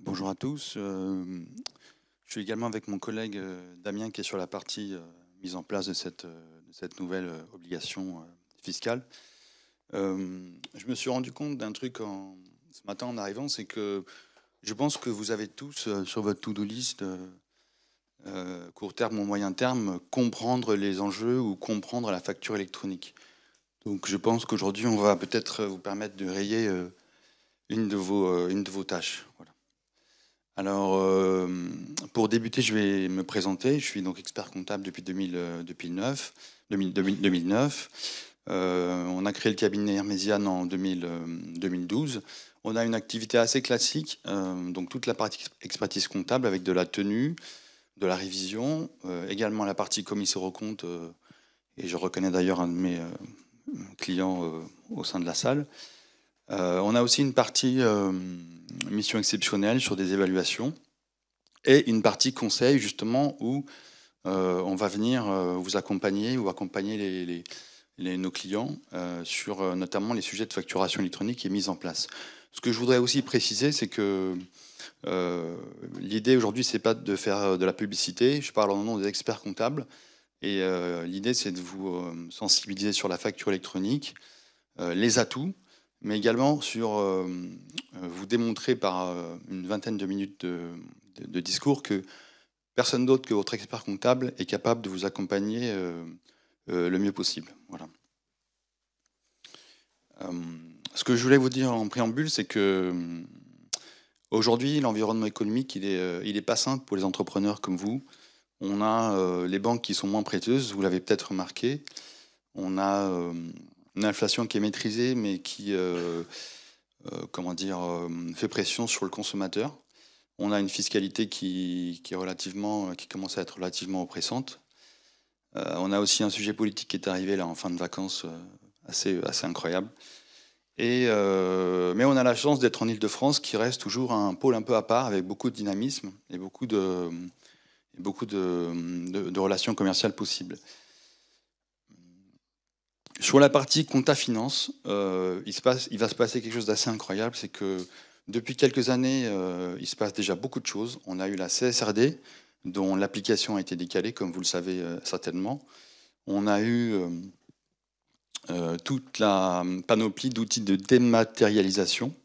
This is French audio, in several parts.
Bonjour à tous. Je suis également avec mon collègue Damien qui est sur la partie mise en place de cette nouvelle obligation fiscale. Je me suis rendu compte d'un truc ce matin en arrivant, c'est que je pense que vous avez tous sur votre to-do list, court terme ou moyen terme, comprendre les enjeux ou comprendre la facture électronique. Donc je pense qu'aujourd'hui, on va peut-être vous permettre de rayer une de vos tâches. Voilà. Alors, pour débuter, je vais me présenter. Je suis donc expert comptable depuis 2009. On a créé le cabinet Hermésiane en 2012. On a une activité assez classique, donc toute la partie expertise comptable avec de la tenue, de la révision, également la partie commissaire aux comptes, et je reconnais d'ailleurs un de mes clients au sein de la salle. On a aussi une partie mission exceptionnelle sur des évaluations et une partie conseil justement où on va venir vous accompagner ou accompagner nos clients sur notamment les sujets de facturation électronique et mise en place. Ce que je voudrais aussi préciser, c'est que l'idée aujourd'hui, c'est pas de faire de la publicité. Je parle au nom des experts comptables et l'idée, c'est de vous sensibiliser sur la facture électronique, les atouts, mais également sur vous démontrer par une vingtaine de minutes de discours que personne d'autre que votre expert comptable est capable de vous accompagner le mieux possible. Voilà. Ce que je voulais vous dire en préambule, c'est que aujourd'hui, l'environnement économique, il est pas simple pour les entrepreneurs comme vous. On a les banques qui sont moins prêteuses, vous l'avez peut-être remarqué. On a une inflation qui est maîtrisée, mais qui comment dire, fait pression sur le consommateur. On a une fiscalité qui est relativement, qui commence à être relativement oppressante. On a aussi un sujet politique qui est arrivé là en fin de vacances, assez incroyable. Mais on a la chance d'être en Île-de-France, qui reste toujours un pôle un peu à part, avec beaucoup de dynamisme et beaucoup de relations commerciales possibles. Sur la partie compta finance, il va se passer quelque chose d'assez incroyable, c'est que depuis quelques années, il se passe déjà beaucoup de choses. On a eu la CSRD, dont l'application a été décalée, comme vous le savez certainement. On a eu toute la panoplie d'outils de dématérialisation.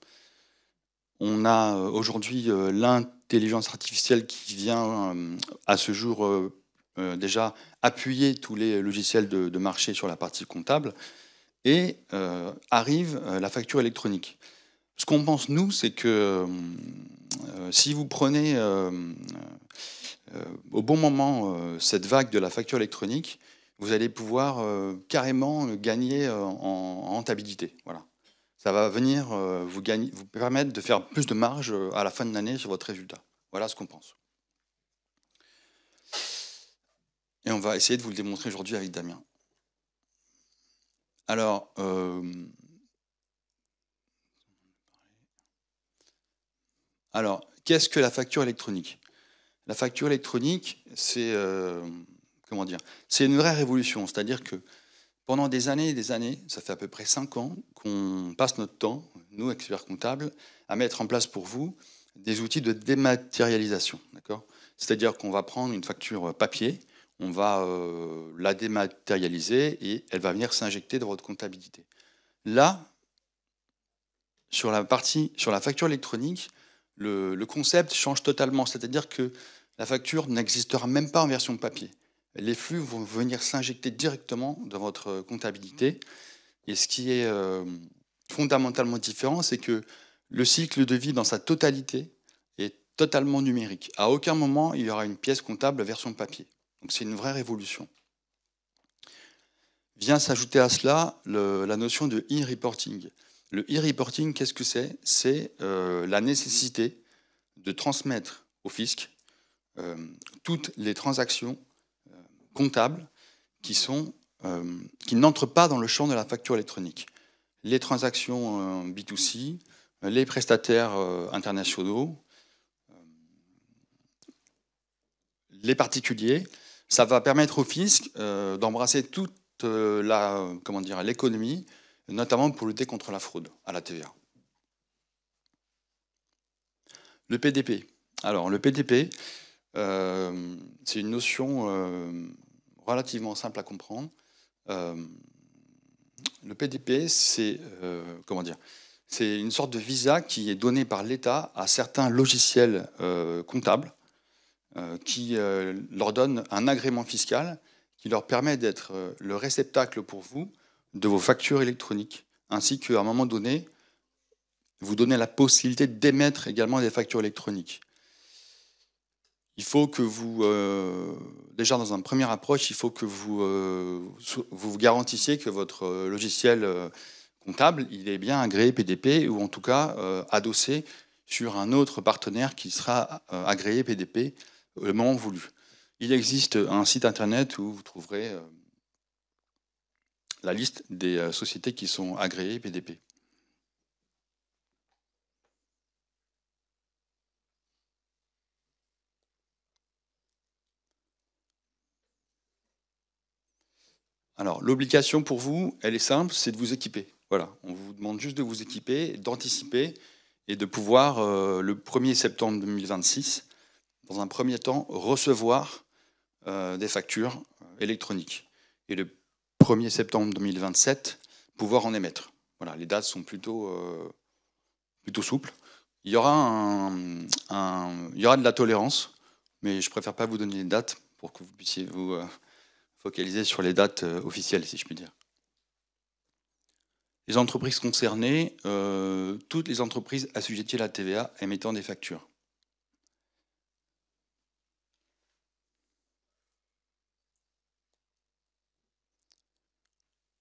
On a aujourd'hui l'intelligence artificielle qui vient à ce jour déjà appuyer tous les logiciels de marché sur la partie comptable. Et arrive la facture électronique. Ce qu'on pense, nous, c'est que si vous prenez au bon moment cette vague de la facture électronique, vous allez pouvoir carrément gagner en rentabilité. Voilà. Ça va venir vous permettre de faire plus de marge à la fin de l'année sur votre résultat. Voilà ce qu'on pense. Et on va essayer de vous le démontrer aujourd'hui avec Damien. Alors, qu'est-ce que la facture électronique? La facture électronique, c'est comment dire? C'est une vraie révolution. C'est-à-dire que pendant des années et des années, ça fait à peu près 5 ans qu'on passe notre temps, nous, experts comptables, à mettre en place pour vous des outils de dématérialisation. D'accord? C'est-à-dire qu'on va prendre une facture papier, on va la dématérialiser et elle va venir s'injecter dans votre comptabilité. Là, sur la facture électronique, le concept change totalement. C'est-à-dire que la facture n'existera même pas en version papier. Les flux vont venir s'injecter directement dans votre comptabilité. Et ce qui est fondamentalement différent, c'est que le cycle de vie dans sa totalité est totalement numérique. À aucun moment, il y aura une pièce comptable version papier. Donc c'est une vraie révolution. Vient s'ajouter à cela la notion de e-reporting. Le e-reporting, qu'est-ce que c'est? C'est la nécessité de transmettre au fisc toutes les transactions comptables qui n'entrent pas dans le champ de la facture électronique. Les transactions B2C, les prestataires internationaux, les particuliers, ça va permettre au fisc d'embrasser toute l'économie, notamment pour lutter contre la fraude à la TVA. Le PDP. Alors, le PDP, c'est une notion relativement simple à comprendre. Le PDP, c'est comment dire? C'est une sorte de visa qui est donné par l'État à certains logiciels comptables qui leur donne un agrément fiscal qui leur permet d'être le réceptacle pour vous de vos factures électroniques, ainsi qu'à un moment donné, vous donnez la possibilité d'émettre également des factures électroniques. Il faut que vous, déjà dans une première approche, il faut que vous garantissiez que votre logiciel comptable, il est bien agréé PDP ou en tout cas adossé sur un autre partenaire qui sera agréé PDP le moment voulu. Il existe un site internet où vous trouverez la liste des sociétés qui sont agréées PDP. Alors, l'obligation pour vous, elle est simple, c'est de vous équiper. Voilà, on vous demande juste de vous équiper, d'anticiper et de pouvoir, le 1er septembre 2026, dans un premier temps, recevoir des factures électroniques. Et le 1er septembre 2027, pouvoir en émettre. Voilà, les dates sont plutôt souples. Il y aura, il y aura de la tolérance, mais je préfère pas vous donner les dates pour que vous puissiez vous focaliser sur les dates officielles, si je puis dire. Les entreprises concernées, toutes les entreprises assujetties à la TVA émettant des factures.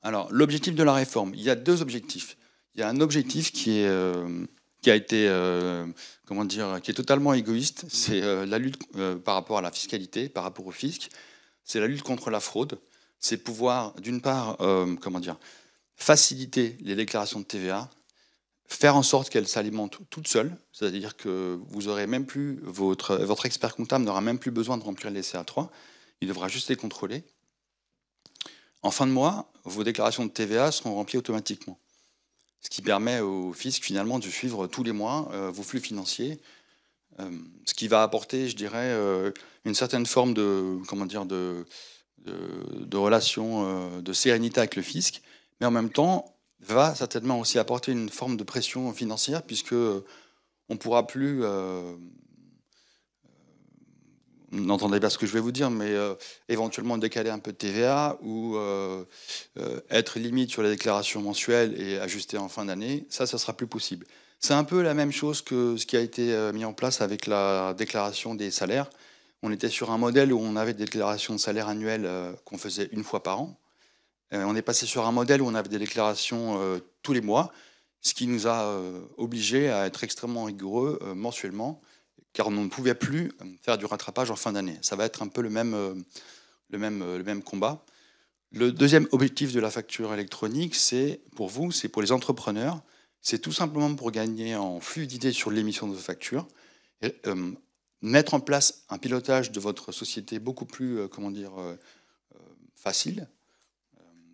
Alors, l'objectif de la réforme, il y a deux objectifs. Il y a un objectif qui a été, comment dire, qui est totalement égoïste, c'est la lutte par rapport à la fiscalité, par rapport au fisc, c'est la lutte contre la fraude, c'est pouvoir, d'une part, comment dire, faciliter les déclarations de TVA, faire en sorte qu'elles s'alimentent toutes seules, c'est-à-dire que vous aurez même plus, votre expert comptable n'aura même plus besoin de remplir les CA3, il devra juste les contrôler. En fin de mois, vos déclarations de TVA seront remplies automatiquement, ce qui permet au fisc finalement de suivre tous les mois vos flux financiers, ce qui va apporter, je dirais, une certaine forme de, comment dire, de relation de sérénité avec le fisc, mais en même temps va certainement aussi apporter une forme de pression financière puisque on ne pourra plus n'entendez pas ce que je vais vous dire, mais éventuellement décaler un peu de TVA ou être limite sur les déclarations mensuelles et ajuster en fin d'année, ça sera plus possible. C'est un peu la même chose que ce qui a été mis en place avec la déclaration des salaires. On était sur un modèle où on avait des déclarations de salaire annuelles qu'on faisait une fois par an. On est passé sur un modèle où on avait des déclarations tous les mois, ce qui nous a obligés à être extrêmement rigoureux mensuellement, car on ne pouvait plus faire du rattrapage en fin d'année. Ça va être un peu le même combat. Le deuxième objectif de la facture électronique, c'est pour vous, c'est pour les entrepreneurs, c'est tout simplement pour gagner en fluidité sur l'émission de vos factures, et, mettre en place un pilotage de votre société beaucoup plus, comment dire, facile,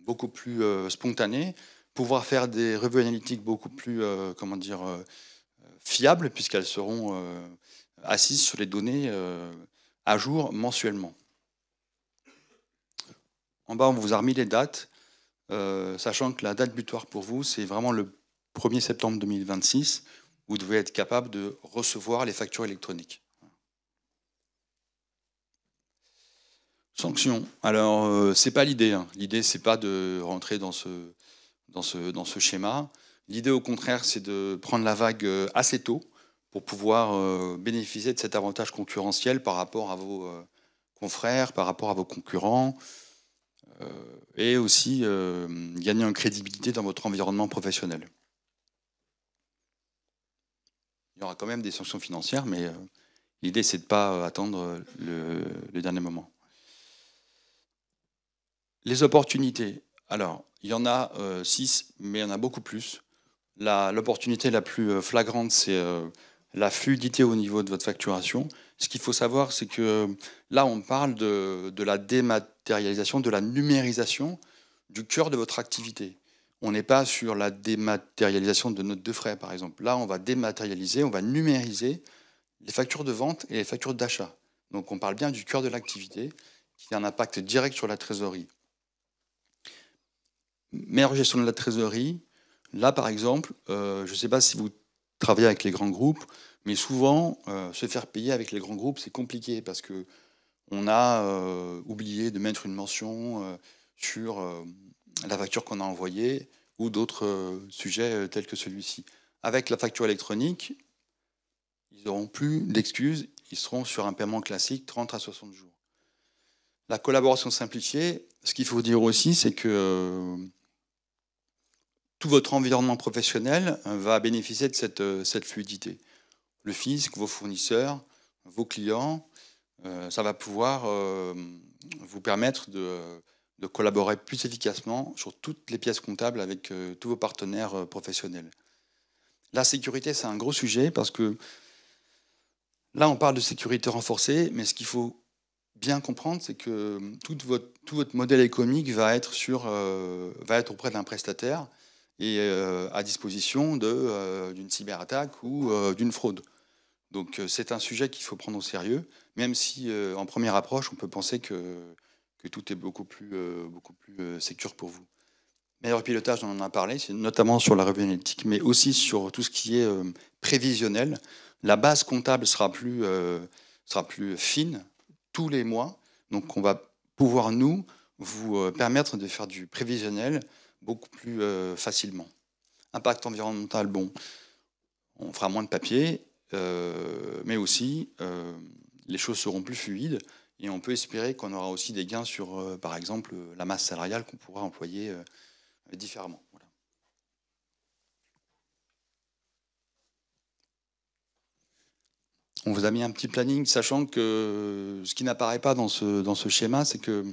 beaucoup plus spontané, pouvoir faire des revues analytiques beaucoup plus, comment dire, fiables, puisqu'elles seront assises sur les données à jour mensuellement. En bas, on vous a remis les dates, sachant que la date butoir pour vous, c'est vraiment le 1er septembre 2026. Vous devez être capable de recevoir les factures électroniques. Sanctions. Alors, c'est pas l'idée. Hein. L'idée, c'est pas de rentrer dans ce schéma. L'idée, au contraire, c'est de prendre la vague assez tôt pour pouvoir bénéficier de cet avantage concurrentiel par rapport à vos confrères, par rapport à vos concurrents, et aussi gagner en crédibilité dans votre environnement professionnel. Il y aura quand même des sanctions financières, mais l'idée, c'est de ne pas attendre le dernier moment. Les opportunités. Alors, il y en a 6, mais il y en a beaucoup plus. L'opportunité la plus flagrante, c'est la fluidité au niveau de votre facturation. Ce qu'il faut savoir, c'est que là, on parle de la dématérialisation, de la numérisation du cœur de votre activité. On n'est pas sur la dématérialisation de notes de frais, par exemple. Là, on va dématérialiser, on va numériser les factures de vente et les factures d'achat. Donc on parle bien du cœur de l'activité qui a un impact direct sur la trésorerie. Meilleure gestion de la trésorerie, là par exemple, je ne sais pas si vous travaillez avec les grands groupes, mais souvent se faire payer avec les grands groupes c'est compliqué parce que on a oublié de mettre une mention sur la facture qu'on a envoyée ou d'autres sujets tels que celui-ci. Avec la facture électronique, ils n'auront plus d'excuses, ils seront sur un paiement classique 30 à 60 jours. La collaboration simplifiée, ce qu'il faut dire aussi, c'est que tout votre environnement professionnel va bénéficier de cette fluidité. Le fisc, vos fournisseurs, vos clients, ça va pouvoir vous permettre de collaborer plus efficacement sur toutes les pièces comptables avec tous vos partenaires professionnels. La sécurité, c'est un gros sujet parce que là, on parle de sécurité renforcée, mais ce qu'il faut bien comprendre, c'est que tout votre modèle économique va être auprès d'un prestataire et à disposition d'une cyberattaque ou d'une fraude. Donc c'est un sujet qu'il faut prendre au sérieux, même si en première approche, on peut penser que tout est beaucoup plus sécure pour vous. Meilleur pilotage, on en a parlé, c'est notamment sur la revue analytique, mais aussi sur tout ce qui est prévisionnel. La base comptable sera plus fine tous les mois, donc on va pouvoir, nous, vous permettre de faire du prévisionnel beaucoup plus facilement. Impact environnemental, bon, on fera moins de papier, mais aussi les choses seront plus fluides et on peut espérer qu'on aura aussi des gains sur, par exemple, la masse salariale qu'on pourra employer différemment. Voilà. On vous a mis un petit planning, sachant que ce qui n'apparaît pas dans ce schéma, c'est que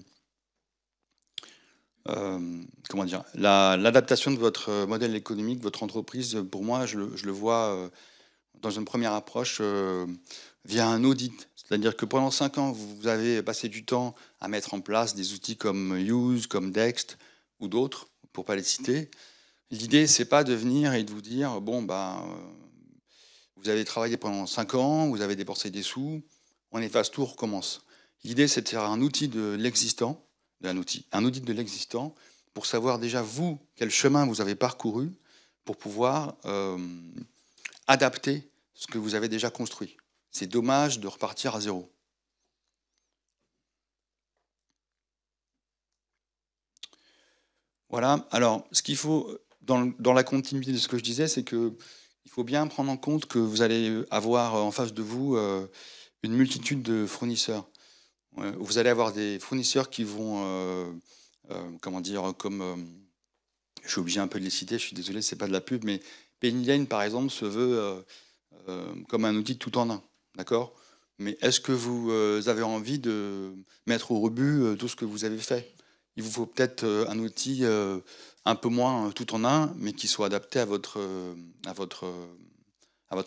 comment dire, l'adaptation de votre modèle économique, votre entreprise, pour moi, je le vois dans une première approche via un audit. C'est-à-dire que pendant 5 ans, vous avez passé du temps à mettre en place des outils comme Use, comme Dext ou d'autres, pour ne pas les citer. L'idée, c'est pas de venir et de vous dire, bon, vous avez travaillé pendant 5 ans, vous avez dépensé des sous, on efface tout, on recommence. L'idée, c'est de faire un outil de l'existant, un audit de l'existant, pour savoir déjà, vous, quel chemin vous avez parcouru, pour pouvoir adapter ce que vous avez déjà construit. C'est dommage de repartir à zéro. Voilà, alors ce qu'il faut, dans la continuité de ce que je disais, c'est qu'il faut bien prendre en compte que vous allez avoir en face de vous une multitude de fournisseurs. Vous allez avoir des fournisseurs qui vont, comment dire, comme, je suis obligé un peu de les citer, je suis désolé, c'est pas de la pub, mais Penny Lane, par exemple, se veut comme un outil tout en un, d'accord? Mais est-ce que vous avez envie de mettre au rebut tout ce que vous avez fait? Il vous faut peut-être un outil un peu moins tout en un, mais qui soit adapté à votre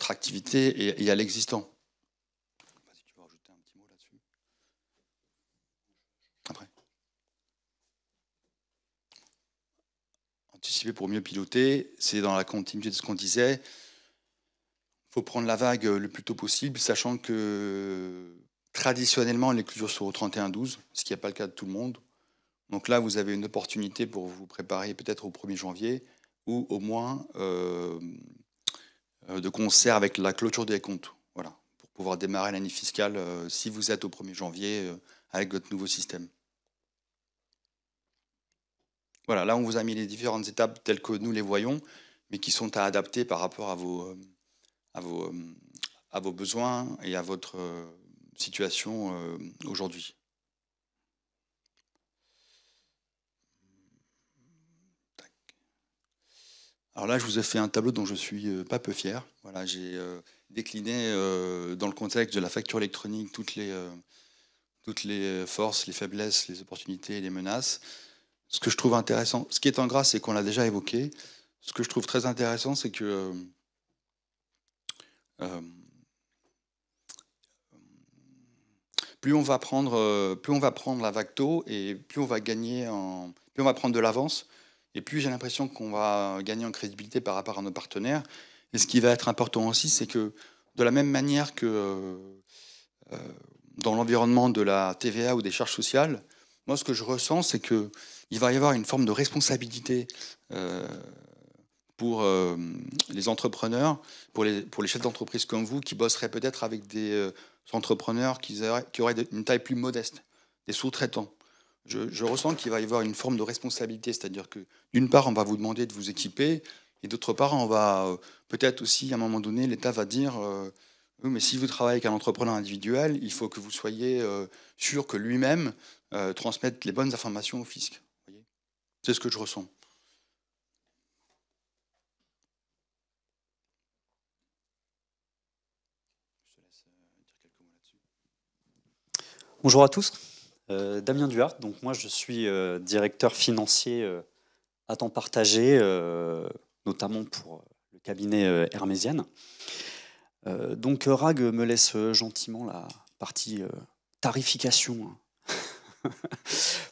activité et à l'existant. Si tu veux rajouter un petit mot là-dessus. Après. Anticiper pour mieux piloter, c'est dans la continuité de ce qu'on disait. Il faut prendre la vague le plus tôt possible, sachant que traditionnellement, les clôtures sont au 31-12, ce qui n'est pas le cas de tout le monde. Donc là, vous avez une opportunité pour vous préparer peut-être au 1er janvier, ou au moins de concert avec la clôture des comptes. Voilà, pour pouvoir démarrer l'année fiscale si vous êtes au 1er janvier avec votre nouveau système. Voilà, là on vous a mis les différentes étapes telles que nous les voyons, mais qui sont à adapter par rapport à vos besoins et à votre situation aujourd'hui. Alors là, je vous ai fait un tableau dont je suis pas peu fier. Voilà, j'ai décliné dans le contexte de la facture électronique toutes les forces, les faiblesses, les opportunités et les menaces. Ce que je trouve intéressant, ce qui est en gras, c'est qu'on l'a déjà évoqué. Ce que je trouve très intéressant, c'est que plus on va prendre la vague tôt et plus on va prendre de l'avance et plus j'ai l'impression qu'on va gagner en crédibilité par rapport à nos partenaires. Et ce qui va être important aussi, c'est que De la même manière que dans l'environnement de la TVA ou des charges sociales, moi ce que je ressens, c'est qu'il va y avoir une forme de responsabilité pour les entrepreneurs, pour les chefs d'entreprise comme vous, qui bosseraient peut-être avec des entrepreneurs qui auraient une taille plus modeste, des sous-traitants. Je ressens qu'il va y avoir une forme de responsabilité, c'est-à-dire que d'une part, on va vous demander de vous équiper, et d'autre part, on va peut-être aussi, à un moment donné, l'État va dire oui, mais si vous travaillez avec un entrepreneur individuel, il faut que vous soyez sûr que lui-même transmette les bonnes informations au fisc. C'est ce que je ressens. Bonjour à tous, Damien Duhart. Donc moi je suis directeur financier à temps partagé, notamment pour le cabinet Hermésiane. Donc Rag me laisse gentiment la partie tarification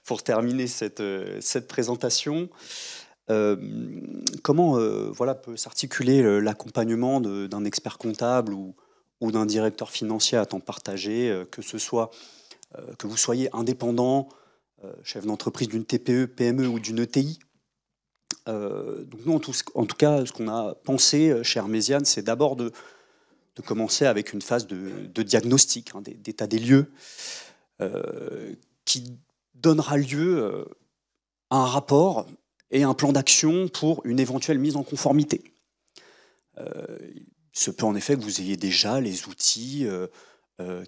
pour terminer cette présentation. Comment voilà, peut s'articuler l'accompagnement d'un expert comptable ou d'un directeur financier à temps partagé, que ce soit que vous soyez indépendant, chef d'entreprise d'une TPE, PME ou d'une ETI. Donc nous, en tout cas, ce qu'on a pensé chez Hermésiane, c'est d'abord de commencer avec une phase de diagnostic, d'état des lieux, qui donnera lieu à un rapport et un plan d'action pour une éventuelle mise en conformité. Il se peut en effet que vous ayez déjà les outils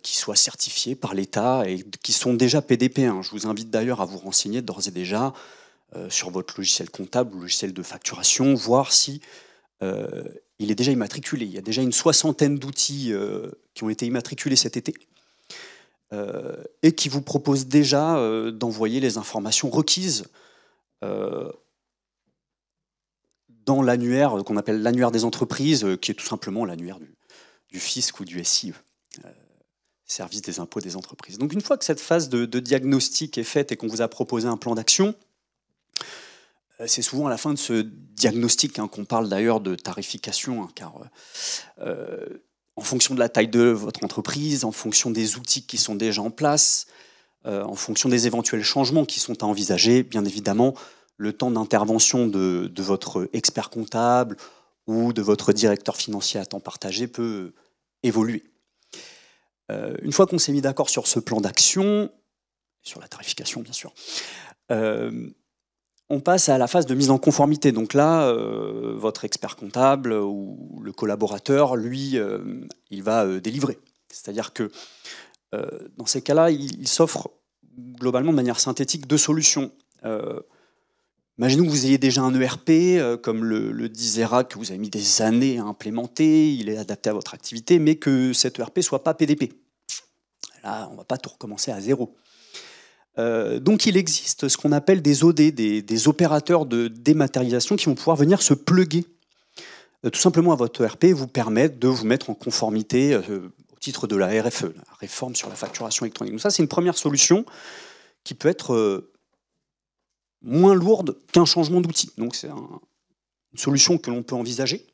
qui soient certifiés par l'État et qui sont déjà PDP. Je vous invite d'ailleurs à vous renseigner d'ores et déjà sur votre logiciel comptable ou logiciel de facturation, voir si il est déjà immatriculé. Il y a déjà une 60aine d'outils qui ont été immatriculés cet été et qui vous proposent déjà d'envoyer les informations requises dans l'annuaire qu'on appelle l'annuaire des entreprises, qui est tout simplement l'annuaire du fisc ou du SIE. Service des impôts des entreprises. Donc une fois que cette phase de diagnostic est faite et qu'on vous a proposé un plan d'action, c'est souvent à la fin de ce diagnostic qu'on parle d'ailleurs de tarification, car en fonction de la taille de votre entreprise, en fonction des outils qui sont déjà en place, en fonction des éventuels changements qui sont à envisager, bien évidemment, le temps d'intervention de votre expert comptable ou de votre directeur financier à temps partagé peut évoluer. Une fois qu'on s'est mis d'accord sur ce plan d'action, sur la tarification bien sûr, on passe à la phase de mise en conformité. Donc là, votre expert comptable ou le collaborateur, lui, il va délivrer. C'est-à-dire que dans ces cas-là, il s'offre globalement de manière synthétique deux solutions. Imaginons que vous ayez déjà un ERP, comme le disait Rag, que vous avez mis des années à implémenter, il est adapté à votre activité, mais que cet ERP ne soit pas PDP. Là, on ne va pas tout recommencer à zéro. Donc il existe ce qu'on appelle des OD, des opérateurs de dématérialisation qui vont pouvoir venir se plugger tout simplement à votre ERP et vous permettre de vous mettre en conformité au titre de la RFE, la réforme sur la facturation électronique. Donc ça, c'est une première solution qui peut être moins lourde qu'un changement d'outil. Donc c'est une solution que l'on peut envisager.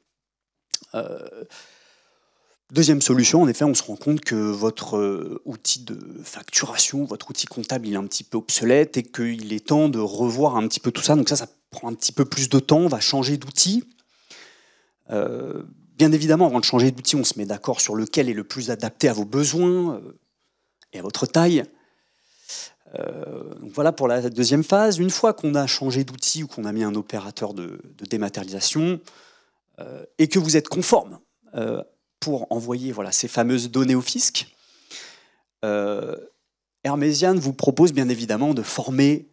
Deuxième solution, en effet, on se rend compte que votre outil de facturation, votre outil comptable, il est un petit peu obsolète et qu'il est temps de revoir un petit peu tout ça. Donc ça prend un petit peu plus de temps, on va changer d'outil. Bien évidemment, avant de changer d'outil, on se met d'accord sur lequel est le plus adapté à vos besoins et à votre taille. Donc voilà pour la deuxième phase. Une fois qu'on a changé d'outil ou qu'on a mis un opérateur de dématérialisation et que vous êtes conforme pour envoyer ces fameuses données au fisc, Hermésiane vous propose bien évidemment de former,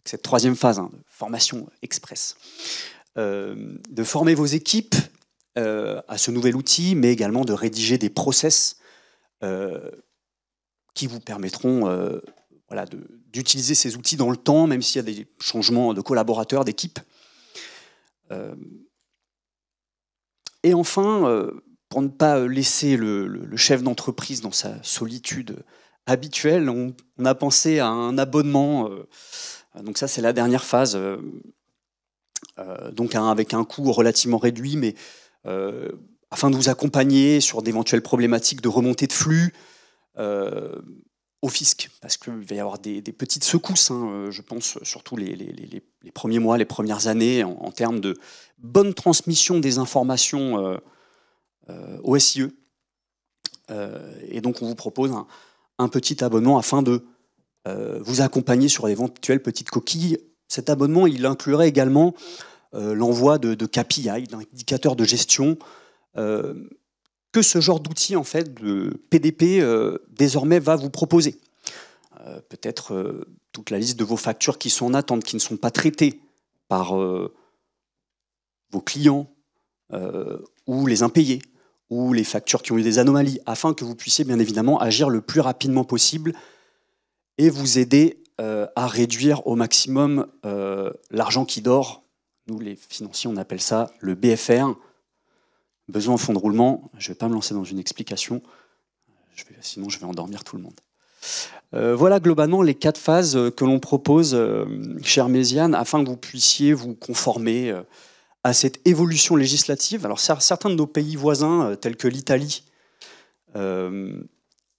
cette troisième phase de formation express, de former vos équipes à ce nouvel outil, mais également de rédiger des process qui vous permettront d'utiliser ces outils dans le temps, même s'il y a des changements de collaborateurs, d'équipes. Et enfin, pour ne pas laisser le chef d'entreprise dans sa solitude habituelle, on a pensé à un abonnement. Donc ça, c'est la dernière phase, donc avec un coût relativement réduit, mais afin de vous accompagner sur d'éventuelles problématiques de remontée de flux au fisc, parce qu'il va y avoir des petites secousses, hein, je pense, surtout les premiers mois, les premières années, en termes de bonne transmission des informations au SIE. Et donc, on vous propose un petit abonnement afin de vous accompagner sur d'éventuelles petites coquilles. Cet abonnement, il inclurait également l'envoi de KPI, d'indicateurs de gestion, que ce genre d'outil en fait, de PDP désormais va vous proposer. Peut-être toute la liste de vos factures qui sont en attente, qui ne sont pas traitées par vos clients ou les impayés, ou les factures qui ont eu des anomalies, afin que vous puissiez bien évidemment agir le plus rapidement possible et vous aider à réduire au maximum l'argent qui dort. Nous, les financiers, on appelle ça le BFR, besoin en fonds de roulement. Je ne vais pas me lancer dans une explication, sinon je vais endormir tout le monde. Voilà globalement les 4 phases que l'on propose chez Hermesian afin que vous puissiez vous conformer à cette évolution législative. Alors certains de nos pays voisins, tels que l'Italie, ont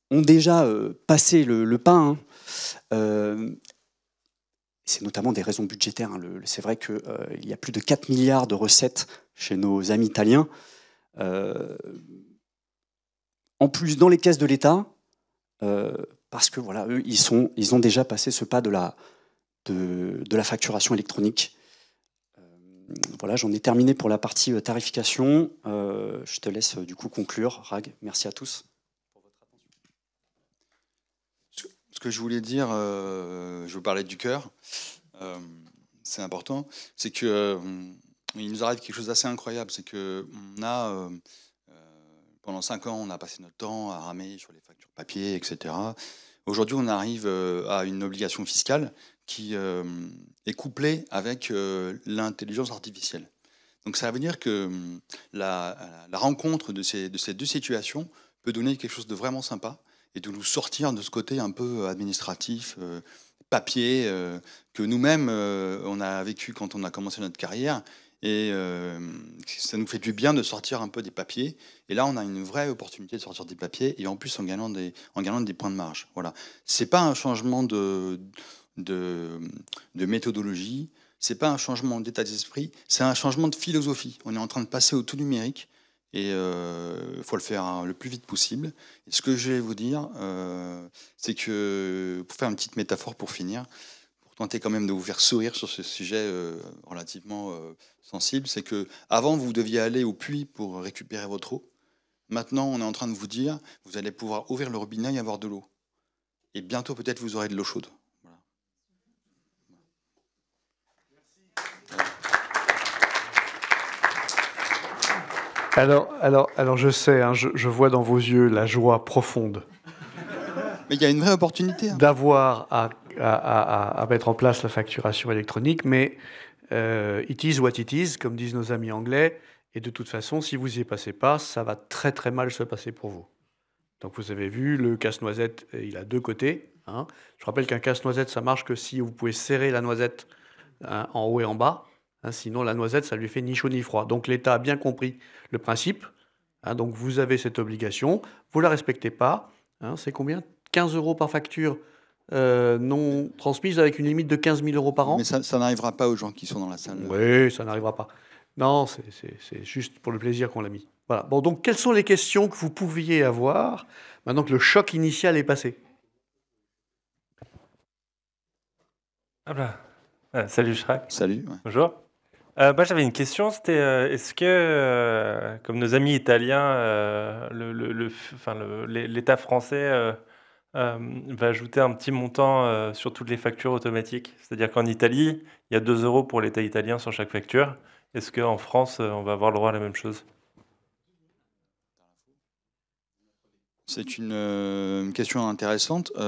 déjà passé le pas. Hein. C'est notamment des raisons budgétaires. Hein. C'est vrai qu'il y a plus de 4 milliards de recettes chez nos amis italiens. En plus, dans les caisses de l'État, parce que voilà, eux, ils ont déjà passé ce pas de la facturation électronique. Voilà, j'en ai terminé pour la partie tarification. Je te laisse du coup conclure, Rag. Merci à tous. Ce que je voulais dire, je vous parlais du cœur, c'est important, c'est que il nous arrive quelque chose d'assez incroyable, c'est que on a pendant 5 ans, on a passé notre temps à ramer sur les factures papier, etc. Aujourd'hui, on arrive à une obligation fiscale qui est couplée avec l'intelligence artificielle. Donc ça veut dire que la rencontre de ces 2 situations peut donner quelque chose de vraiment sympa et de nous sortir de ce côté un peu administratif, papier, que nous-mêmes, on a vécu quand on a commencé notre carrière. Et ça nous fait du bien de sortir un peu des papiers. Et là, on a une vraie opportunité de sortir des papiers et en plus en gagnant des points de marge. Voilà. C'est pas un changement de méthodologie, c'est pas un changement d'état d'esprit, c'est un changement de philosophie. On est en train de passer au tout numérique et il faut le faire le plus vite possible. Et ce que je vais vous dire, c'est que, pour faire une petite métaphore pour finir, pour tenter quand même de vous faire sourire sur ce sujet relativement sensible, c'est que avant vous deviez aller au puits pour récupérer votre eau. Maintenant, on est en train de vous dire, vous allez pouvoir ouvrir le robinet et avoir de l'eau. Et bientôt, peut-être, vous aurez de l'eau chaude. Voilà. Alors je sais, hein, je vois dans vos yeux la joie profonde. Mais il y a une vraie opportunité. Hein. D'avoir à mettre en place la facturation électronique, mais it is what it is, comme disent nos amis anglais, et de toute façon, si vous n'y passez pas, ça va très très mal se passer pour vous. Donc vous avez vu, le casse-noisette, il a 2 côtés. Hein. Je rappelle qu'un casse-noisette, ça marche que si vous pouvez serrer la noisette en haut et en bas. Hein, sinon, la noisette, ça lui fait ni chaud ni froid. Donc l'État a bien compris le principe. Hein, donc vous avez cette obligation, vous ne la respectez pas. Hein, c'est combien ? 15 € par facture non transmise avec une limite de 15 000 € par an. Mais ça n'arrivera pas aux gens qui sont dans la salle. Oui, ça n'arrivera pas. Non, c'est juste pour le plaisir qu'on l'a mis. Voilà. Bon, donc, quelles sont les questions que vous pouviez avoir maintenant que le choc initial est passé ? Ah bah. Salut Chirac. Salut. Ouais. Bonjour. J'avais une question, c'était est-ce que, comme nos amis italiens, l'État français va ajouter un petit montant sur toutes les factures automatiques? C'est-à-dire qu'en Italie, il y a 2 € pour l'État italien sur chaque facture. Est-ce qu'en France, on va avoir le droit à la même chose? C'est une question intéressante. Je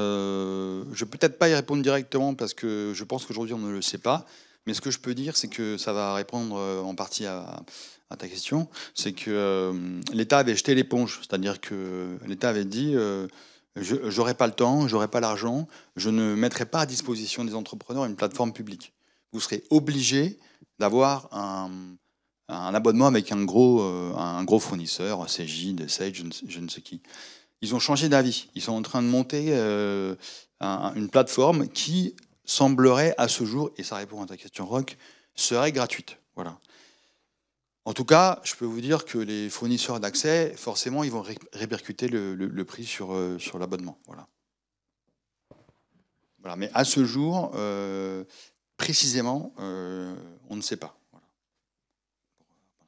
ne vais peut-être pas y répondre directement parce que je pense qu'aujourd'hui on ne le sait pas. Mais ce que je peux dire, c'est que ça va répondre en partie à ta question. C'est que l'État avait jeté l'éponge. C'est-à-dire que l'État avait dit j'aurai pas le temps, j'aurai pas l'argent, je ne mettrai pas à disposition des entrepreneurs une plateforme publique. Vous serez obligé d'avoir un abonnement avec un gros fournisseur, Cegid, Sage, je ne sais qui. Ils ont changé d'avis. Ils sont en train de monter une plateforme qui semblerait à ce jour, et ça répond à ta question Roch, serait gratuite. Voilà. En tout cas, je peux vous dire que les fournisseurs d'accès, forcément, ils vont répercuter le prix sur l'abonnement. Voilà. Voilà. Mais à ce jour, précisément, on ne sait pas. Voilà.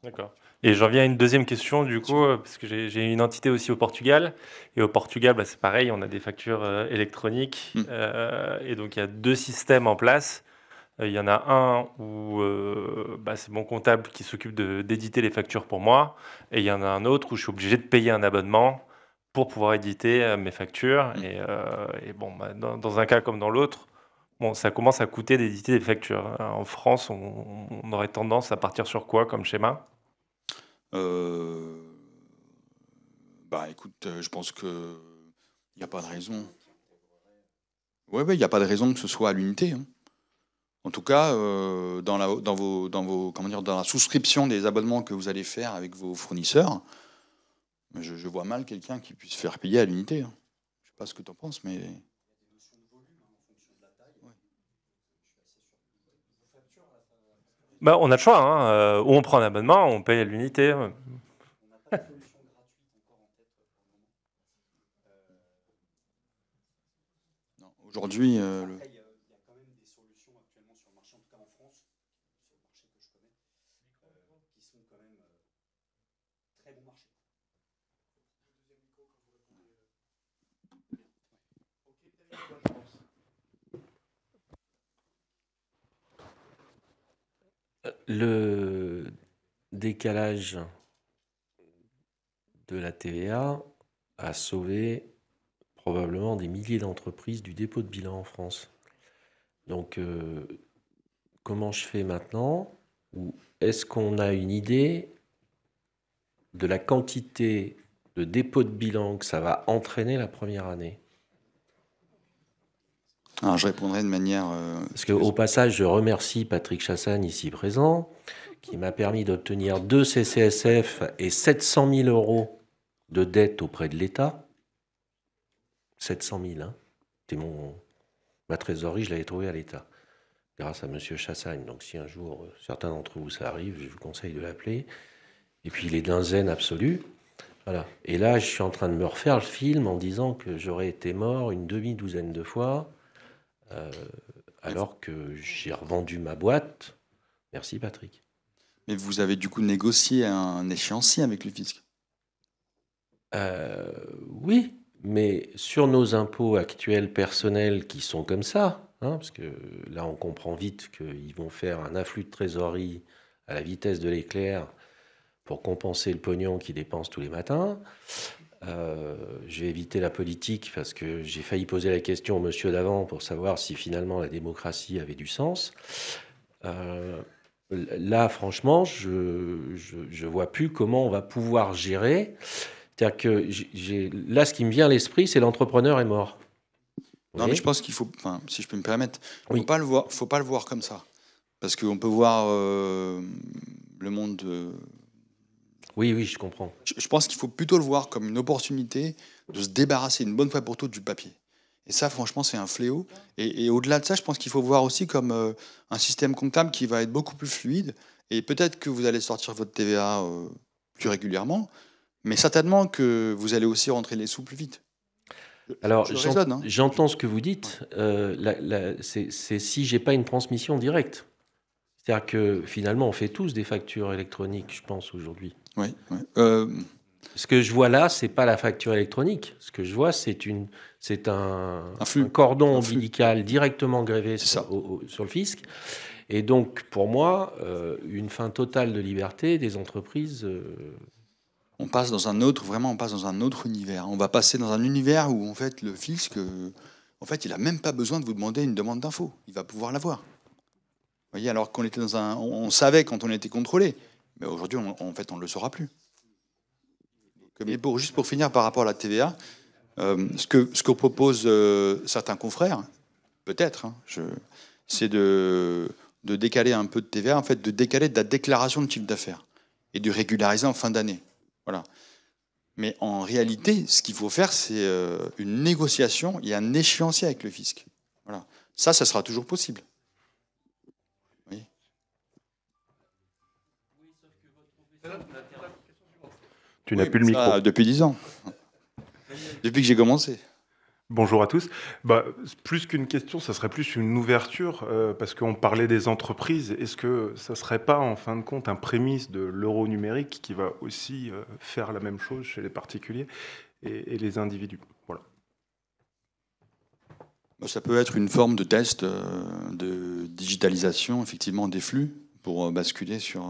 D'accord. Et j'en viens à une deuxième question, du coup, parce que j'ai une entité aussi au Portugal. Et au Portugal, c'est pareil, on a des factures électroniques. Et donc, il y a 2 systèmes en place. Il y en a un où c'est mon comptable qui s'occupe d'éditer les factures pour moi. Et il y en a un autre où je suis obligé de payer un abonnement pour pouvoir éditer mes factures. Et bon, dans un cas comme dans l'autre, bon, ça commence à coûter d'éditer des factures. En France, on aurait tendance à partir sur quoi comme schéma? Écoute, je pense qu'il n'y a pas de raison. Ouais, il n'y a pas de raison que ce soit à l'unité. Hein. En tout cas, dans la souscription des abonnements que vous allez faire avec vos fournisseurs, je vois mal quelqu'un qui puisse faire payer à l'unité. Hein. Je ne sais pas ce que tu en penses, mais... On a le choix, hein. Ou on prend un abonnement, on paye à l'unité. Aujourd'hui, il y a quand même des solutions actuellement sur le marché, en tout cas en France, sur le marché que je connais, qui sont quand même très bon marché. Le décalage de la TVA a sauvé probablement des milliers d'entreprises du dépôt de bilan en France. Donc, comment je fais maintenant? Ou est-ce qu'on a une idée de la quantité de dépôt de bilan que ça va entraîner la première année? Alors, je répondrai de manière... Parce qu'au passage, je remercie Patrick Chassagne, ici présent, qui m'a permis d'obtenir 2 CCSF et 700 000 euros de dette auprès de l'État. 700 000, hein. C'était ma trésorerie, je l'avais trouvée à l'État, grâce à M. Chassagne. Donc si un jour, certains d'entre vous, ça arrive, je vous conseille de l'appeler. Et puis il est d'un zen absolu. Voilà. Et là, je suis en train de me refaire le film en disant que j'aurais été mort une demi-douzaine de fois, alors que j'ai revendu ma boîte. Merci Patrick. Mais vous avez du coup négocié un échéancier avec le fisc? Oui, mais sur nos impôts actuels personnels qui sont comme ça, hein, parce que là on comprend vite qu'ils vont faire un afflux de trésorerie à la vitesse de l'éclair pour compenser le pognon qu'ils dépensent tous les matins. Je vais éviter la politique parce que j'ai failli poser la question au monsieur d'avant pour savoir si finalement la démocratie avait du sens. Là, franchement, je vois plus comment on va pouvoir gérer. C'est-à-dire que là, ce qui me vient à l'esprit, c'est l'entrepreneur est mort. Non, mais je pense qu'il faut, si je peux me permettre, Oui. faut pas le voir comme ça. Parce qu'on peut voir le monde... Oui, je comprends. Je pense qu'il faut plutôt le voir comme une opportunité de se débarrasser une bonne fois pour toutes du papier. Et ça, franchement, c'est un fléau. Et au-delà de ça, je pense qu'il faut voir aussi comme un système comptable qui va être beaucoup plus fluide. Et peut-être que vous allez sortir votre TVA plus régulièrement, mais certainement que vous allez aussi rentrer les sous plus vite. Alors, j'entends ce que vous dites. C'est si j'ai pas une transmission directe. C'est-à-dire que finalement, on fait tous des factures électroniques, je pense, aujourd'hui. Oui. Ce que je vois là, c'est pas la facture électronique. Ce que je vois, c'est un cordon ombilical directement grévé sur le fisc. Et donc, pour moi, une fin totale de liberté des entreprises. On passe dans un autre univers. On va passer dans un univers où, en fait, le fisc, il n'a même pas besoin de vous demander une demande d'info. Il va pouvoir l'avoir. Vous voyez, alors qu'on était on savait quand on était contrôlé, mais aujourd'hui, en fait, on ne le saura plus. Mais juste pour finir par rapport à la TVA, ce que proposent certains confrères, peut-être, c'est de décaler un peu de TVA, en fait, de décaler de la déclaration de chiffre d'affaires. et de régulariser en fin d'année. Voilà. Mais en réalité, ce qu'il faut faire, c'est une négociation et un échéancier avec le fisc. Voilà. Ça sera toujours possible. Oui. Tu n'as plus le micro. Depuis 10 ans. Depuis que j'ai commencé. Bonjour à tous. Plus qu'une question, ça serait plus une ouverture, parce qu'on parlait des entreprises. Est-ce que ça ne serait pas, en fin de compte, un prémisse de l'euro numérique qui va aussi faire la même chose chez les particuliers et les individus? Voilà. Ça peut être une forme de test de digitalisation, effectivement, des flux pour basculer sur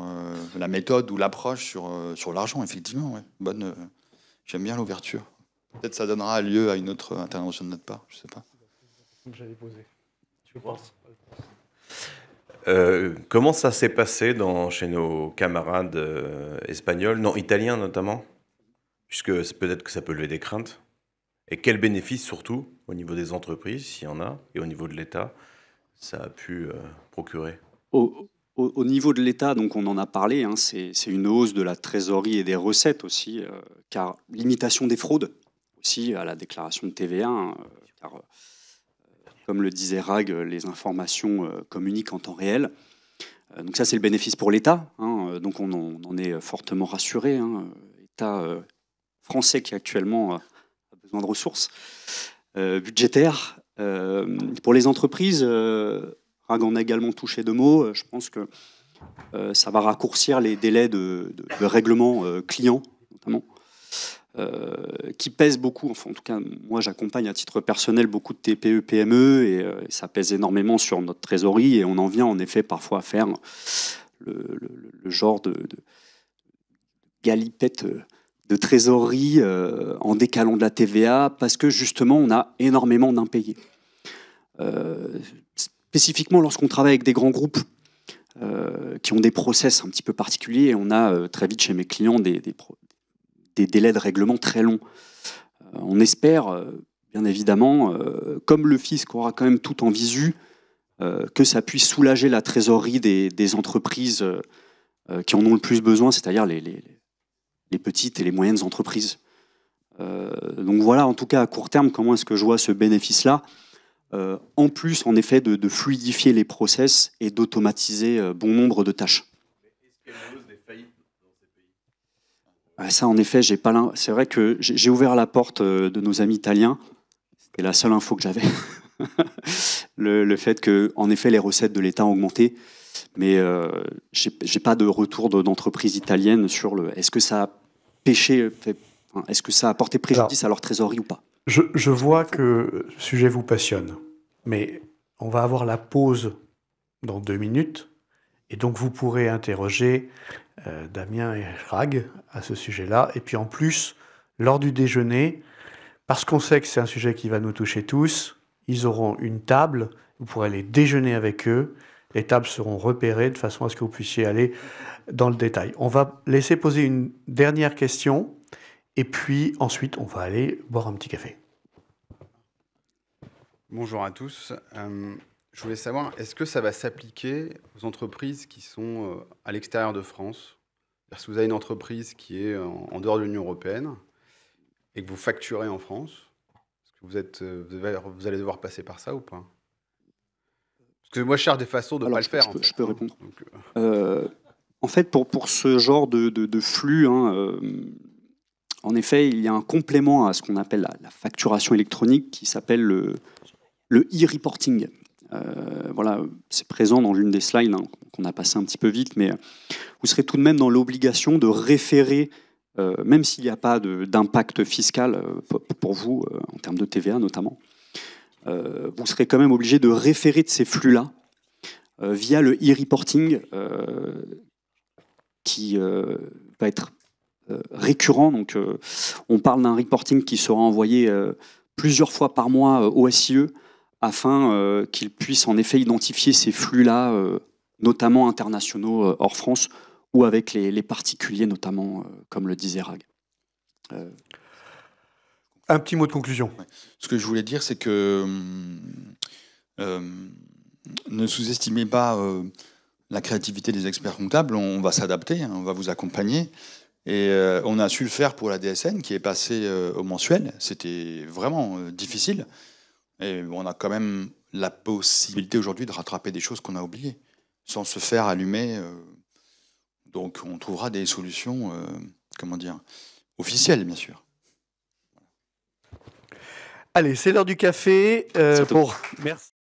la méthode ou l'approche sur l'argent, effectivement. Ouais. J'aime bien l'ouverture. Peut-être ça donnera lieu à une autre intervention de notre part, je ne sais pas. J'allais poser. Tu penses? Comment ça s'est passé chez nos camarades espagnols, non, italiens notamment, puisque peut-être que ça peut lever des craintes. Et quels bénéfices surtout au niveau des entreprises, s'il y en a, et au niveau de l'État, ça a pu procurer? Au niveau de l'État, donc on en a parlé, hein, c'est une hausse de la trésorerie et des recettes aussi, car limitation des fraudes aussi à la déclaration de TVA, hein, car comme le disait Rag, les informations communiquent en temps réel. Donc ça, c'est le bénéfice pour l'État, hein, donc on en est fortement rassuré. Hein, L'État français qui actuellement a besoin de ressources budgétaires. Pour les entreprises, Rag en a également touché 2 mots. Je pense que ça va raccourcir les délais de règlement client, notamment, qui pèsent beaucoup. Enfin, en tout cas, moi, j'accompagne à titre personnel beaucoup de TPE, PME, et ça pèse énormément sur notre trésorerie. Et on en vient, en effet, parfois à faire le genre de galipette de trésorerie en décalant de la TVA, parce que, justement, on a énormément d'impayés. Spécifiquement lorsqu'on travaille avec des grands groupes qui ont des process un petit peu particuliers, on a très vite chez mes clients des délais de règlement très longs. On espère, bien évidemment, comme le fisc aura quand même tout en visu, que ça puisse soulager la trésorerie des entreprises qui en ont le plus besoin, c'est-à-dire les petites et les moyennes entreprises. Donc voilà, en tout cas, à court terme, comment est-ce que je vois ce bénéfice-là ? En plus, en effet, de fluidifier les process et d'automatiser bon nombre de tâches. Est-ce qu'il y a une hausse des faillites dans ces pays? Ça, en effet, c'est vrai que j'ai ouvert la porte de nos amis italiens. C'était la seule info que j'avais. le fait que, en effet, les recettes de l'État ont augmenté. Mais j'ai pas de retour d'entreprise italienne sur est-ce que ça a est-ce que ça a apporté préjudice à leur trésorerie ou pas. Je vois que le sujet vous passionne, mais on va avoir la pause dans 2 minutes, et donc vous pourrez interroger Damien et Rag à ce sujet-là. Et puis en plus, lors du déjeuner, parce qu'on sait que c'est un sujet qui va nous toucher tous, ils auront une table, vous pourrez aller déjeuner avec eux, les tables seront repérées de façon à ce que vous puissiez aller dans le détail. On va laisser poser une dernière question, et puis ensuite on va aller boire un petit café. Bonjour à tous. Je voulais savoir, est-ce que ça va s'appliquer aux entreprises qui sont à l'extérieur de France? Si vous avez une entreprise qui est en dehors de l'Union européenne et que vous facturez en France, est-ce que vous allez devoir passer par ça ou pas? Parce que moi, je cherche des façons de ne pas le faire. Je peux répondre. Donc, en fait, pour ce genre de flux, hein, en effet, il y a un complément à ce qu'on appelle la facturation électronique qui s'appelle le e-reporting. Voilà, c'est présent dans l'une des slides, hein, qu'on a passé un petit peu vite, mais vous serez tout de même dans l'obligation de référer, même s'il n'y a pas d'impact fiscal pour vous, en termes de TVA notamment, vous serez quand même obligé de référer de ces flux-là via le e-reporting qui va être récurrent. Donc, on parle d'un reporting qui sera envoyé plusieurs fois par mois au SIE afin qu'il puisse en effet identifier ces flux-là, notamment internationaux hors France ou avec les particuliers notamment, comme le disait Rag. Un petit mot de conclusion. Ce que je voulais dire, c'est que ne sous-estimez pas la créativité des experts comptables, on va s'adapter, hein, on va vous accompagner. Et on a su le faire pour la DSN qui est passée au mensuel. C'était vraiment difficile. Et on a quand même la possibilité aujourd'hui de rattraper des choses qu'on a oubliées, sans se faire allumer. Donc on trouvera des solutions, officielles, bien sûr. Allez, c'est l'heure du café. C'est tout. Merci.